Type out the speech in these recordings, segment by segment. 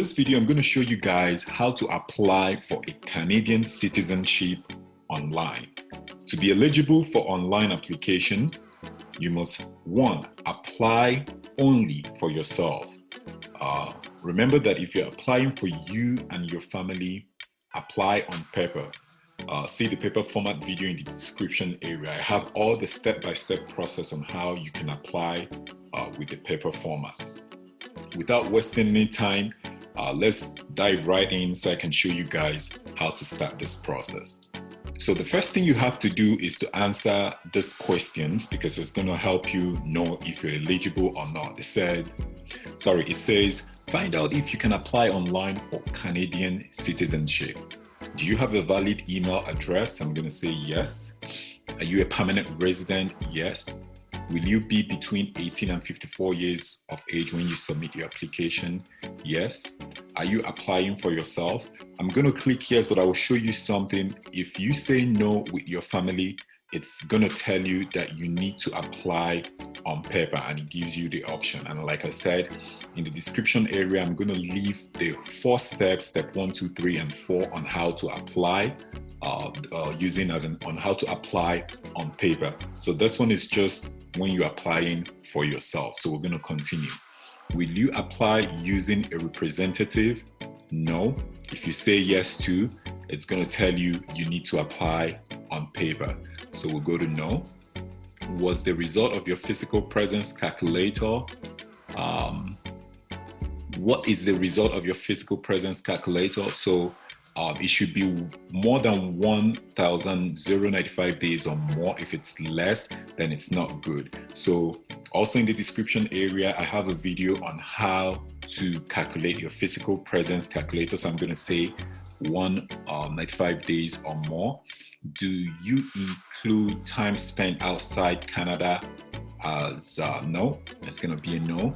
this video, I'm going to show you guys how to apply for a Canadian citizenship online. To be eligible for online application, you must, one, apply only for yourself. Remember that if you're applying for you and your family, apply on paper. See the paper format video in the description area. I have all the step-by-step process on how you can apply with the paper format. Without wasting any time, let's dive right in so I can show you guys how to start this process. So the first thing you have to do is to answer these questions because it's going to help you know if you're eligible or not. It says, find out if you can apply online for Canadian citizenship. Do you have a valid email address? I'm going to say yes. Are you a permanent resident? Yes. Will you be between 18 and 54 years of age when you submit your application? Yes. Are you applying for yourself? I'm going to click yes, but I will show you something. If you say no with your family, it's going to tell you that you need to apply on paper, and it gives you the option. And like I said, in the description area, I'm going to leave the 4 steps, step 1, 2, 3, and 4 on how to apply, on how to apply on paper. So this one is just when you're applying for yourself. So we're going to continue. Will you apply using a representative? No. If you say yes to, it's going to tell you you need to apply on paper. So we'll go to no. Was the result of your physical presence calculator? What is the result of your physical presence calculator? So it should be more than 1,095 days or more. If it's less, then it's not good. So also in the description area, I have a video on how to calculate your physical presence calculator. So I'm going to say 195 days or more. Do you include time spent outside Canada as no? That's going to be a no.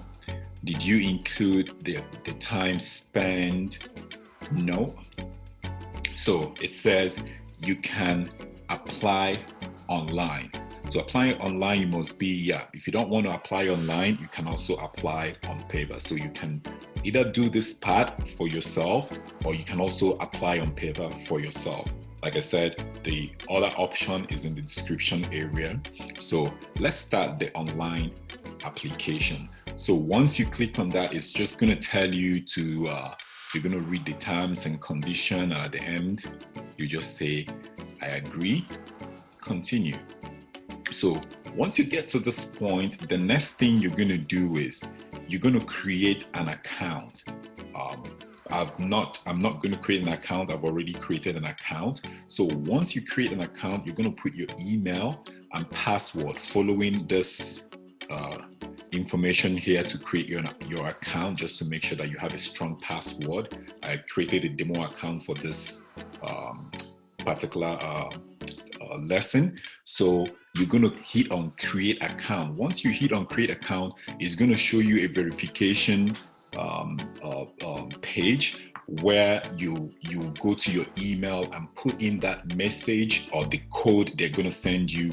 Did you include the time spent? No. So it says you can apply online. To apply online, you must be, if you don't want to apply online, you can also apply on paper. So you can either do this part for yourself, or you can also apply on paper for yourself. Like I said, the other option is in the description area. So let's start the online application. So once you click on that, it's just going to tell you to, you're going to read the terms and condition, and at the end, you just say, I agree, continue. So once you get to this point, the next thing you're going to do is you're going to create an account. I'm not going to create an account. I've already created an account. So once you create an account, you're going to put your email and password following this information here to create your account, just to make sure that you have a strong password. I created a demo account for this particular lesson. So you're going to hit on create account. Once you hit on create account, it's going to show you a verification page where you go to your email and put in that message or the code they're going to send you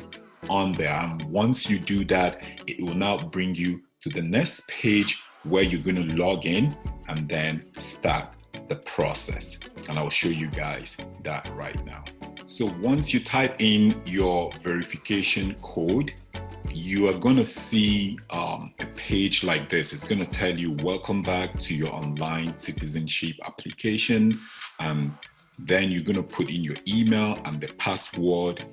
on there. And once you do that, it will now bring you to the next page where you're going to log in and then start the process. And I'll show you guys that right now. So once you type in your verification code, you are going to see a page like this. It's going to tell you, welcome back to your online citizenship application. And then you're going to put in your email and the password,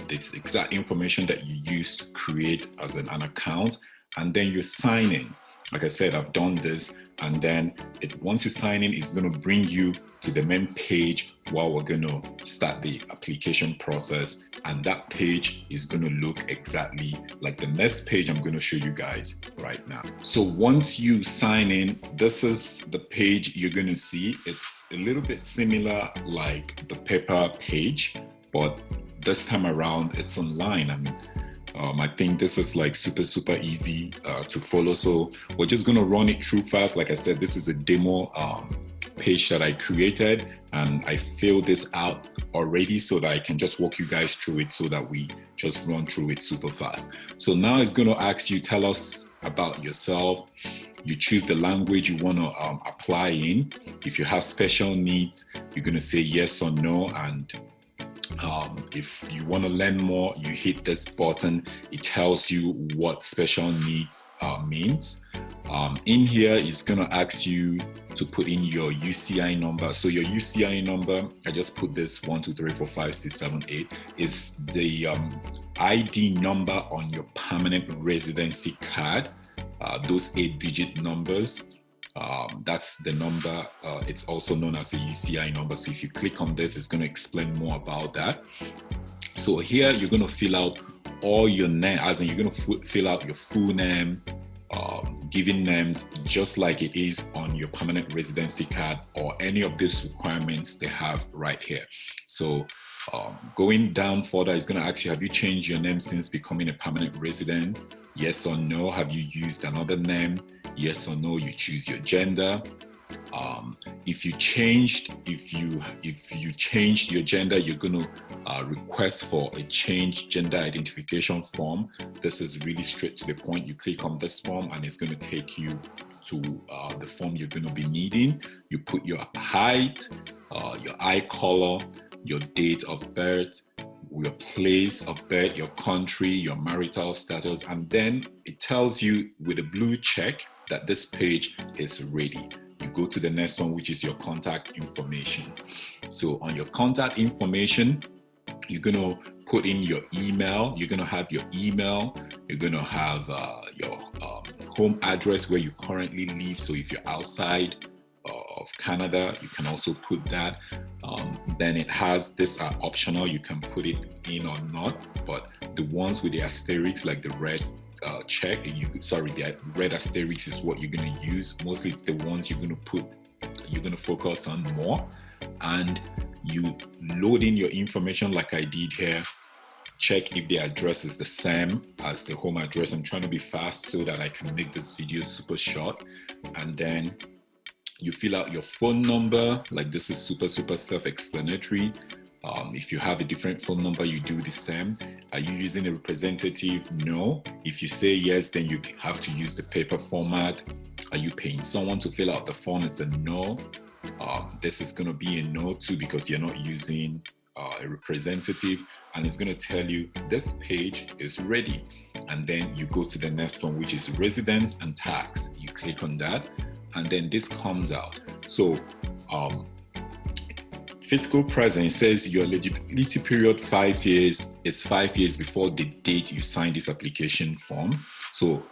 this exact information that you used to create as an account. And then you sign in. Like I said, I've done this. And then once you sign in, it's going to bring you to the main page while we're going to start the application process. And that page is going to look exactly like the next page I'm going to show you guys right now. So once you sign in, this is the page you're going to see. It's a little bit similar like the paper page, but this time around it's online. And I think this is like super easy to follow. So we're just going to run it through fast. Like I said, this is a demo page that I created, and I filled this out already so that I can just walk you guys through it so that we just run through it super fast. So now it's going to ask you, tell us about yourself. You choose the language you want to apply in. If you have special needs, you're going to say yes or no. And if you want to learn more, you hit this button. It tells you what special needs means. In here, it's going to ask you to put in your UCI number. So your UCI number, I just put this 1, 2, 3, 4, 5, 6, 7, 8, is the ID number on your permanent residency card. Those 8-digit numbers, that's the number. It's also known as a UCI number. So if you click on this, it's going to explain more about that. So here you're going to fill out all your name, as in you're going to fill out your full name, given names, just like it is on your permanent residency card or any of these requirements they have right here. So going down further, it's going to ask you, have you changed your name since becoming a permanent resident? Yes or no. Have you used another name? Yes or no. You choose your gender. If you changed your gender, you're going to request for a change gender identification form. This is really straight to the point. You click on this form and it's going to take you to the form you're going to be needing. You put your height, your eye color, your date of birth, your place of birth, your country, your marital status, and then it tells you with a blue check that this page is ready. You go to the next one, which is your contact information. So on your contact information, you're going to put in your email. You're going to have your email. You're going to have your home address where you currently live. So if you're outside of Canada, you can also put that. Then it has this optional. You can put it in or not, but the ones with the asterisks, like the red check, the red asterisk is what you're going to use. Mostly it's the ones you're going to focus on more. And you load in your information like I did here. Check if the address is the same as the home address. I'm trying to be fast so that I can make this video super short. And then you fill out your phone number. Like this is super self-explanatory. If you have a different phone number, you do the same. Are you using a representative? No. If you say yes, then you have to use the paper format. Are you paying someone to fill out the form? It's a no. This is going to be a no too because you're not using a representative, and it's going to tell you this page is ready. And then you go to the next one, which is residence and tax. You click on that, and then this comes out. So physical presence says your eligibility period 5 years is 5 years before the date you sign this application form. So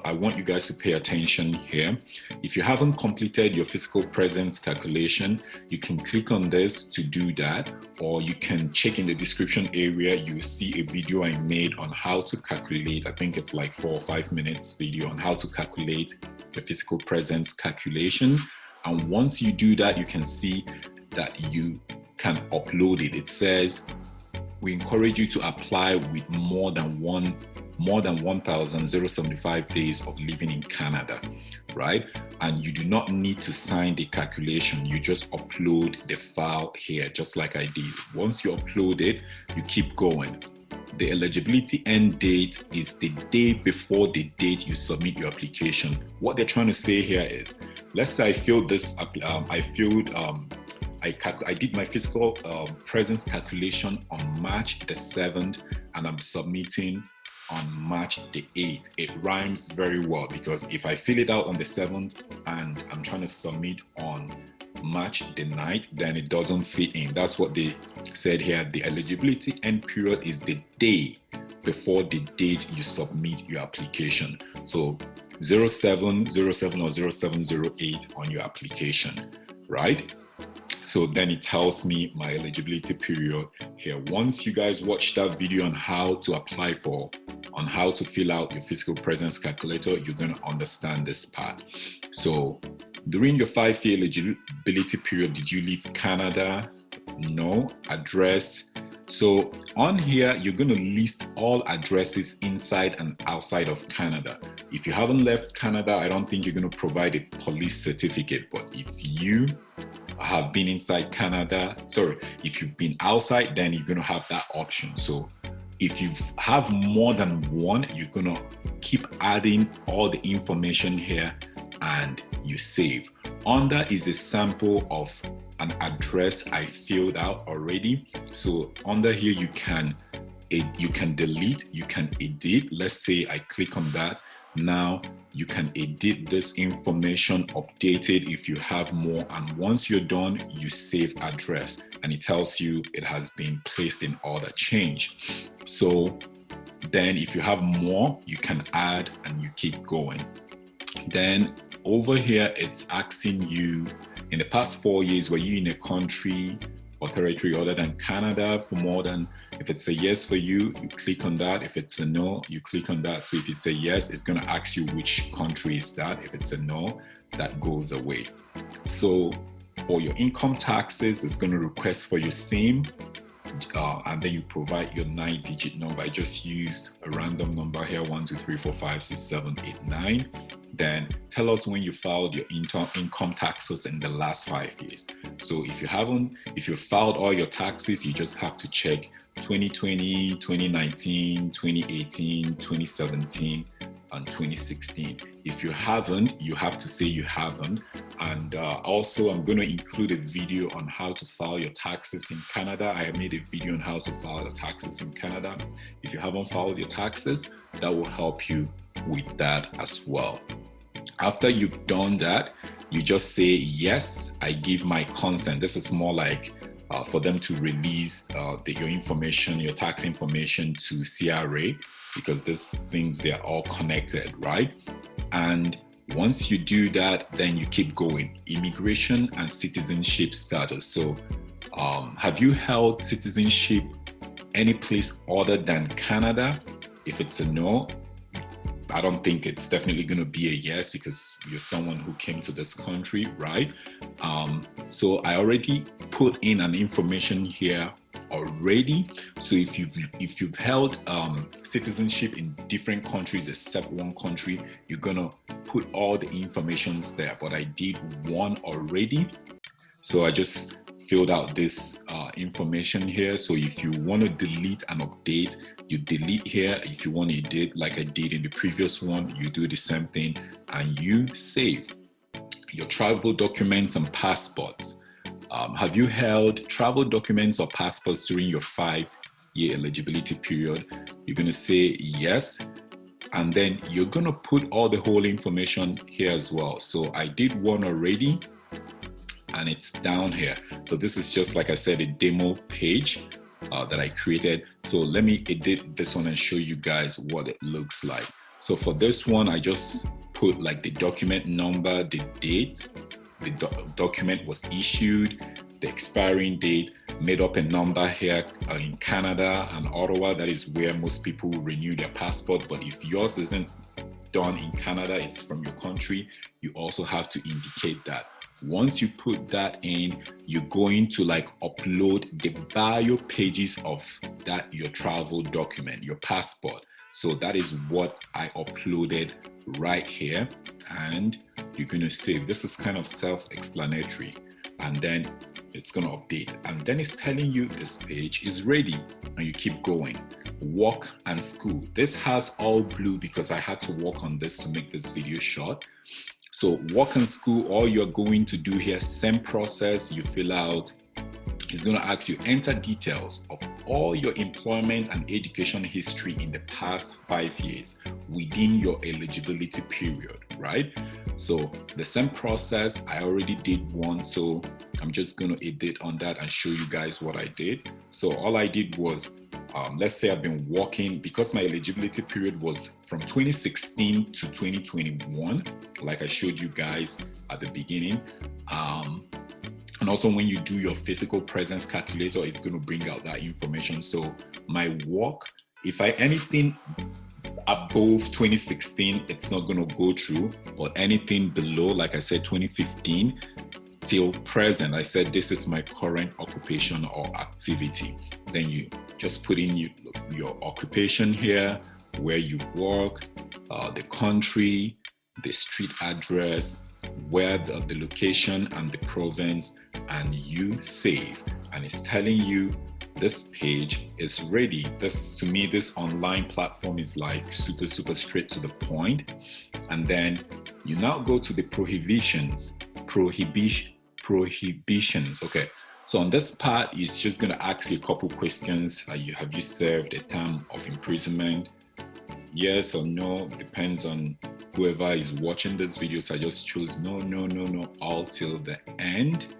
I want you guys to pay attention here. If you haven't completed your physical presence calculation, you can click on this to do that, or you can check in the description area. You will see a video I made on how to calculate. I think it's like 4 or 5 minutes video on how to calculate the physical presence calculation. And once you do that, you can see that you can upload it. It says, we encourage you to apply with more than 1,075 days of living in Canada, right? And you do not need to sign the calculation. You just upload the file here, just like I did. Once you upload it, you keep going. The eligibility end date is the day before the date you submit your application. What they're trying to say here is, let's say I filled this, I did my physical presence calculation on March the 7th, and I'm submitting on March the 8th. It rhymes very well, because if I fill it out on the 7th and I'm trying to submit on March the 9th, then it doesn't fit in. That's what they said here. The eligibility end period is the day before the date you submit your application. So 0707 or 0708 on your application, right? So then it tells me my eligibility period here. Once you guys watch that video on how to how to fill out your physical presence calculator, you're going to understand this part. So during your 5-year eligibility period, did you leave Canada? No. Address. So on here, you're going to list all addresses inside and outside of Canada. If you haven't left Canada, I don't think you're going to provide a police certificate. But if you have been inside Canada, if you've been outside, then you're going to have that option. So If you have more than one, you're gonna keep adding all the information here and you save. Under is a sample of an address I filled out already. So under here you can delete, you can edit. Let's say I click on that. Now you can edit this information, update it if you have more, and once you're done, you save address and it tells you it has been placed in order change. So then if you have more, you can add and you keep going. Then over here, it's asking you, in the past 4 years, were you in a country or territory other than Canada for more than, if it's a yes for you, you click on that. If it's a no, you click on that. So if it's a yes, it's going to ask you which country is that. If it's a no, that goes away. So for your income taxes, it's going to request for your SIM, and then you provide your 9-digit number. I just used a random number here, 1, 2, 3, 4, 5, 6, 7, 8, 9. Then tell us when you filed your income taxes in the last 5 years. So if you filed all your taxes, you just have to check 2020, 2019, 2018, 2017, and 2016. If you haven't, you have to say you haven't. And also, I'm going to include a video on how to file your taxes in Canada. I have made a video on how to file the taxes in Canada. If you haven't filed your taxes, that will help you with that as well. After you've done that, you just say, yes, I give my consent. This is more like for them to release your information, your tax information to CRA, because these things, they're all connected, right? And once you do that, then you keep going. Immigration and citizenship status. So have you held citizenship any place other than Canada? If it's a no, I don't think it's definitely going to be a yes, because you're someone who came to this country, right? So I already put in an information here already. So if you've held citizenship in different countries except one country, you're gonna put all the informations there. But I did one already, so I just filled out this information here. So if you want to delete and update, you delete here. If you want to edit, like I did in the previous one, you do the same thing and you save. Your travel documents and passports. Have you held travel documents or passports during your 5-year eligibility period? You're going to say yes, and then you're going to put all the whole information here as well. So I did one already, and it's down here. So this is just, like I said, a demo page that I created. So let me edit this one and show you guys what it looks like. So for this one, I just put like the document number, the date, the document was issued, the expiring date, made up a number here in Canada and Ottawa. That is where most people renew their passport. But if yours isn't done in Canada, it's from your country, you also have to indicate that. Once you put that in, you're going to like upload the bio pages of that, your travel document, your passport. So that is what I uploaded right here, and you're going to save. This is kind of self-explanatory, and then it's going to update, and then it's telling you this page is ready, and you keep going. Work and school. This has all blue because I had to work on this to make this video short. So work and school, all you're going to do here, same process. You fill out, it's going to ask you enter details of all your employment and education history in the past 5 years within your eligibility period, right? So the same process, I already did one, so I'm just going to edit on that and show you guys what I did. So all I did was, let's say I've been working, because my eligibility period was from 2016 to 2021, like I showed you guys at the beginning. And also when you do your physical presence calculator, it's going to bring out that information. So my work, if anything above 2016, it's not going to go through, but anything below, like I said, 2015 till present, I said this is my current occupation or activity. Then you just put in your occupation here, where you work, the country, the street address, where the location and the province, and you save. And it's telling you this page is ready. To me, this online platform is like super straight to the point. And then you now go to the prohibitions. Okay. So on this part, it's just going to ask you a couple questions. Have you served a term of imprisonment? Yes or no, depends on whoever is watching this video. So I just chose no, all till the end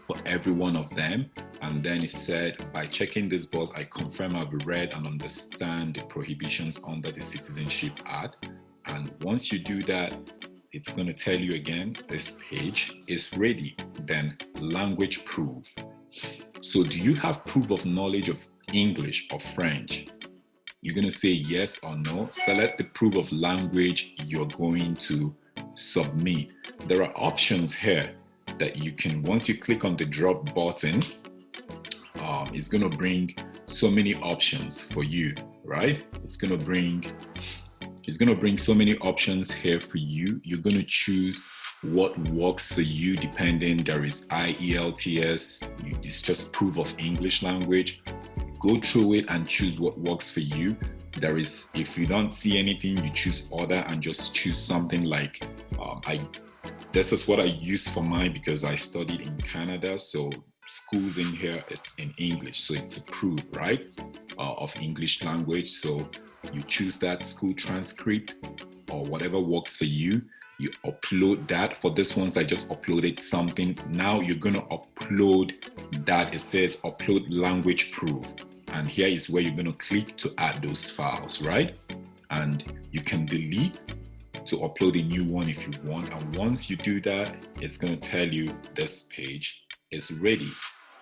for every one of them. And then it said, by checking this box, I confirm I've read and understand the prohibitions under the Citizenship Act. And once you do that, it's going to tell you again, this page is ready. Then language proof. So do you have proof of knowledge of English or French? You're going to say yes or no. Select the proof of language you're going to submit. There are options here that you can, once you click on the drop button, it's going to bring so many options for you, right? It's going to bring so many options here for you. You're going to choose what works for you depending. There is IELTS, it's just proof of English language. Go through it and choose what works for you. There is, if you don't see anything, you choose other and just choose something like, this is what I use for mine because I studied in Canada. So schools in here, it's in English. So it's a proof, right, of English language. So you choose that school transcript or whatever works for you. You upload that. For this ones, I just uploaded something. Now you're going to upload that. It says upload language proof. And here is where you're going to click to add those files, right? And you can delete to upload a new one if you want. And once you do that, it's going to tell you this page is ready.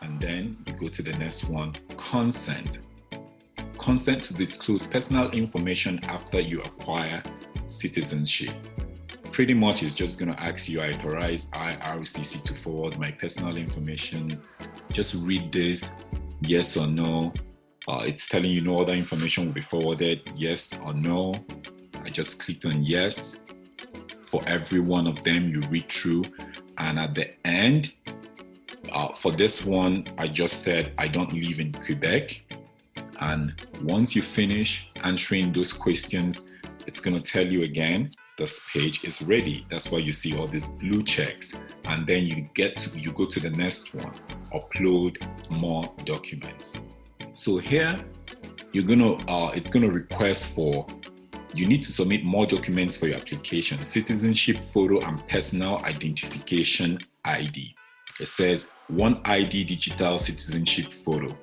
And then you go to the next one, consent. Consent to disclose personal information after you acquire citizenship. Pretty much it's just going to ask you, I authorize IRCC to forward my personal information. Just read this, yes or no. It's telling you no other information will be forwarded, yes or no. I just clicked on yes. For every one of them, you read through. And at the end, for this one, I just said, I don't live in Quebec. And once you finish answering those questions, it's going to tell you again, this page is ready. That's why you see all these blue checks. And then you go to the next one, upload more documents. So here, it's going to request you need to submit more documents for your application. Citizenship photo and personal identification ID. It says one ID digital citizenship photo.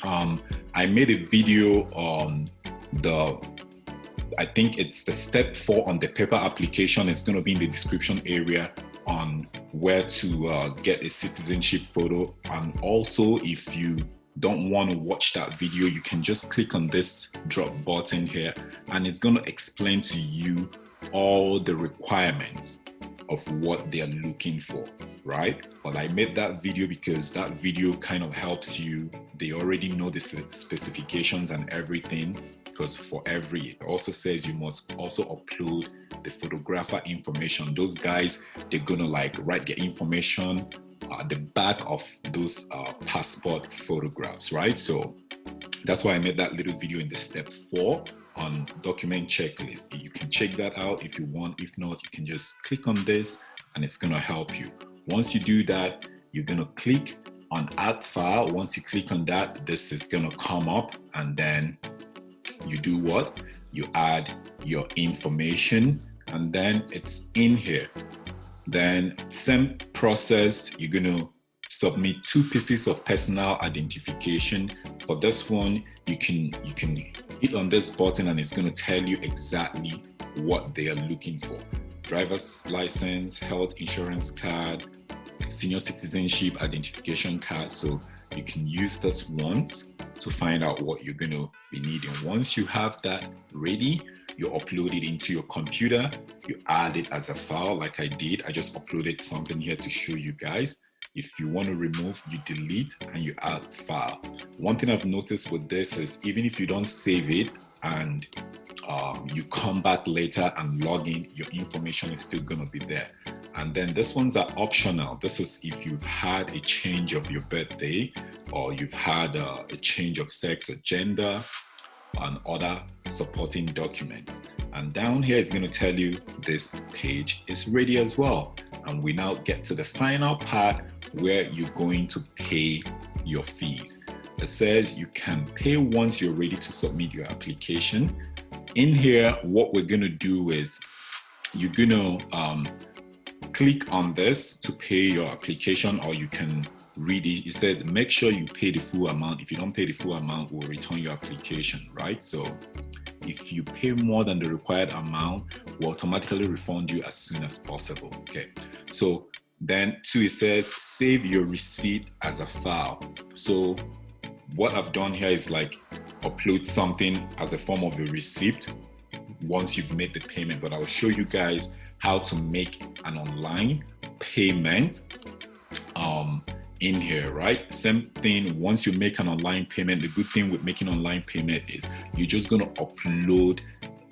I made a video on I think it's the step 4 on the paper application. It's going to be in the description area on where to get a citizenship photo. And also, if you don't want to watch that video, you can just click on this drop button here and it's going to explain to you all the requirements of what they're looking for, right? But I made that video because that video kind of helps you. They already know the specifications and everything, because it also says you must also upload the photographer information. Those guys, they're gonna write their information at the back of those passport photographs, right? So that's why I made that little video in the step 4 on document checklist. You can check that out if you want. If not, you can just click on this and it's gonna help you. Once you do that, you're gonna click on add file. Once you click on that, this is gonna come up and then you do what? You add your information and then it's in here. Then same process, you're gonna submit 2 pieces of personal identification. For this one, you can hit on this button and it's gonna tell you exactly what they are looking for. Driver's license, health insurance card, senior citizenship identification card. So you can use this once to find out what you're going to be needing. Once you have that ready, you upload it into your computer, you add it as a file like I did. I just uploaded something here to show you guys. If you want to remove, you delete and you add file. One thing I've noticed with this is even if you don't save it and you come back later and log in, your information is still going to be there. And then these ones are optional. This is if you've had a change of your birthday or you've had a change of sex or gender, and other supporting documents. And down here is going to tell you this page is ready as well. And we now get to the final part where you're going to pay your fees. It says you can pay once you're ready to submit your application. In here, what we're going to do is you're going to click on this to pay your application, or you can read it. It says make sure you pay the full amount. If you don't pay the full amount, we'll return your application, right? So if you pay more than the required amount, we'll automatically refund you as soon as possible. Okay. So then two, it says save your receipt as a file. So what I've done here is like upload something as a form of a receipt once you've made the payment, but I'll show you guys how to make an online payment in here, right? Same thing, once you make an online payment, the good thing with making online payment is you're just going to upload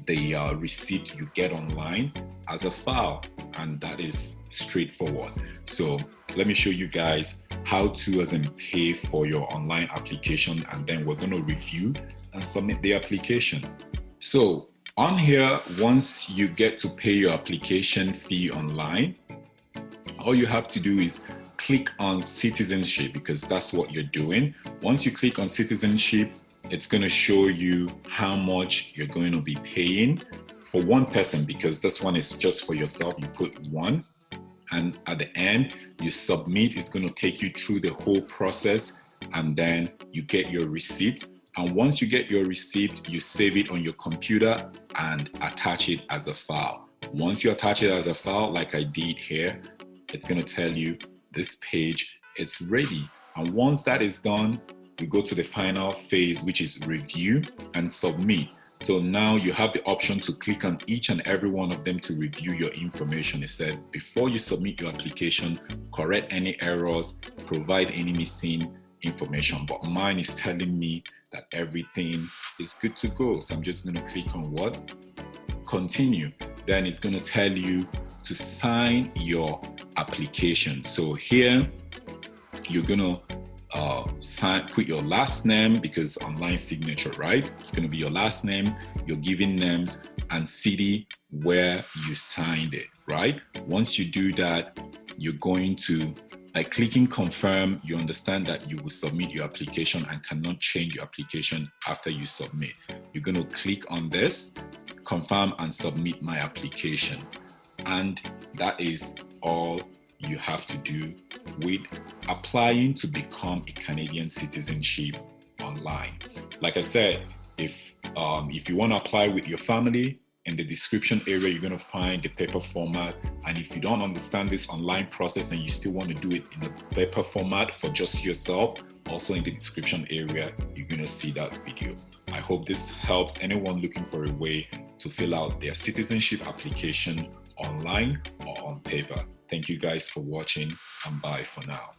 the receipt you get online as a file, and that is straightforward. So let me show you guys how to pay for your online application, and then we're going to review and submit the application. So on here, once you get to pay your application fee online, all you have to do is click on Citizenship, because that's what you're doing. Once you click on Citizenship, it's going to show you how much you're going to be paying for one person, because this one is just for yourself. You put one, and at the end, you submit. It's going to take you through the whole process, and then you get your receipt. And once you get your receipt, you save it on your computer and attach it as a file. Once you attach it as a file, like I did here, it's going to tell you this page is ready. And once that is done, we go to the final phase, which is review and submit. So now you have the option to click on each and every one of them to review your information. It said, before you submit your application, correct any errors, provide any missing information. But mine is telling me that everything is good to go. So I'm just going to click on what? Continue. Then it's going to tell you to sign your application. So here you're going to put your last name, because online signature, right? It's going to be your last name, your given names, and city where you signed it, right? Once you do that, you're going to, by clicking confirm, you understand that you will submit your application and cannot change your application after you submit. You're going to click on this, confirm and submit my application. And that is all you have to do with applying to become a Canadian citizenship online. Like I said, if you want to apply with your family, in the description area, you're going to find the paper format. And if you don't understand this online process and you still want to do it in a paper format for just yourself, also in the description area, you're going to see that video. I hope this helps anyone looking for a way to fill out their citizenship application online or on paper. Thank you guys for watching, and bye for now.